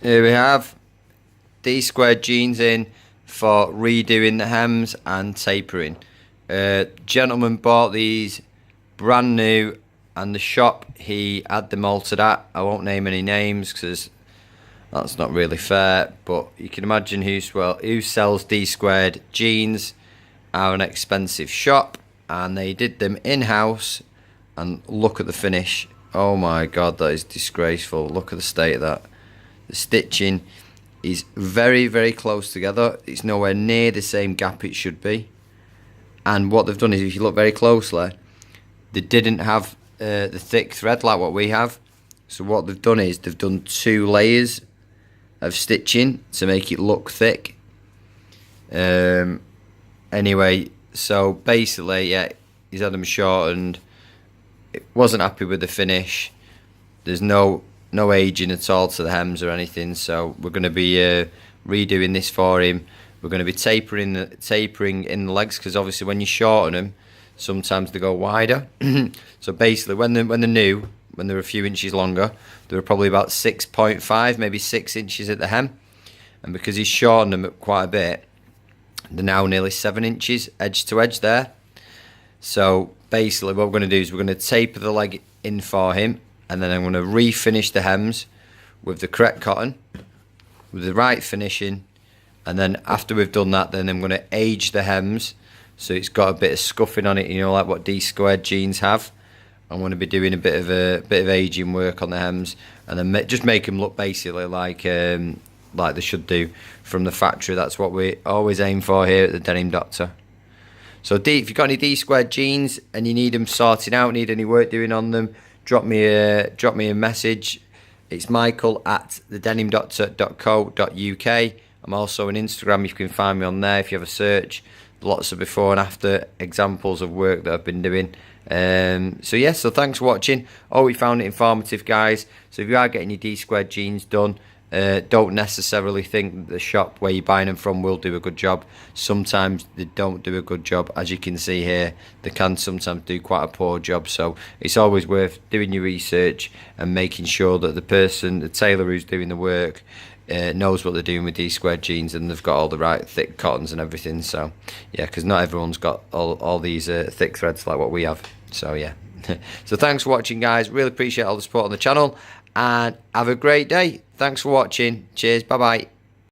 Here we have D squared jeans in for redoing the hems and tapering. Gentleman bought these brand new, and the shop he had them altered at. I won't name any names because that's not really fair, but you can imagine who sells D squared jeans are an expensive shop, and they did them in-house, and look at the finish. Oh my god, that is disgraceful. Look at the state of that. The stitching is very, very close together. It's nowhere near the same gap it should be. And what they've done is, if you look very closely, they didn't have the thick thread like what we have. So what they've done is they've done 2 layers of stitching to make it look thick. Anyway, so basically, yeah, he's had them shortened. It wasn't happy with the finish. There's no aging at all to the hems or anything, so we're going to be redoing this for him. We're going to be tapering in the legs, because obviously when you shorten them, sometimes they go wider. So basically, when they're new, when they're a few inches longer, they were probably about 6.5, maybe 6 inches at the hem, and because he's shortened them quite a bit, they're now nearly 7 inches edge to edge there. So basically, what we're going to do is we're going to taper the leg in for him, and then I'm going to refinish the hems with the correct cotton, with the right finishing, and then after we've done that, then I'm going to age the hems so it's got a bit of scuffing on it, you know, like what D squared jeans have. I'm going to be doing a bit of aging work on the hems, and then just make them look basically like they should do from the factory. That's what we always aim for here at the Denim Doctor. So if you've got any D squared jeans and you need them sorting out, need any work doing on them, drop me a message. It's michael@thedenimdoctor.co.uk. I'm also on Instagram. You can find me on there if you have a search. Lots of before and after examples of work that I've been doing. So thanks for watching. Hope you found it informative, guys. So if you are getting your D squared jeans done, don't necessarily think that the shop where you're buying them from will do a good job. Sometimes they don't do a good job. As you can see here, they can sometimes do quite a poor job. So it's always worth doing your research and making sure that the tailor who's doing the work, knows what they're doing with D squared jeans, and they've got all the right thick cottons and everything. So yeah, because not everyone's got all these thick threads like what we have. So yeah. So thanks for watching, guys. Really appreciate all the support on the channel, and have a great day. Thanks for watching. Cheers. Bye bye.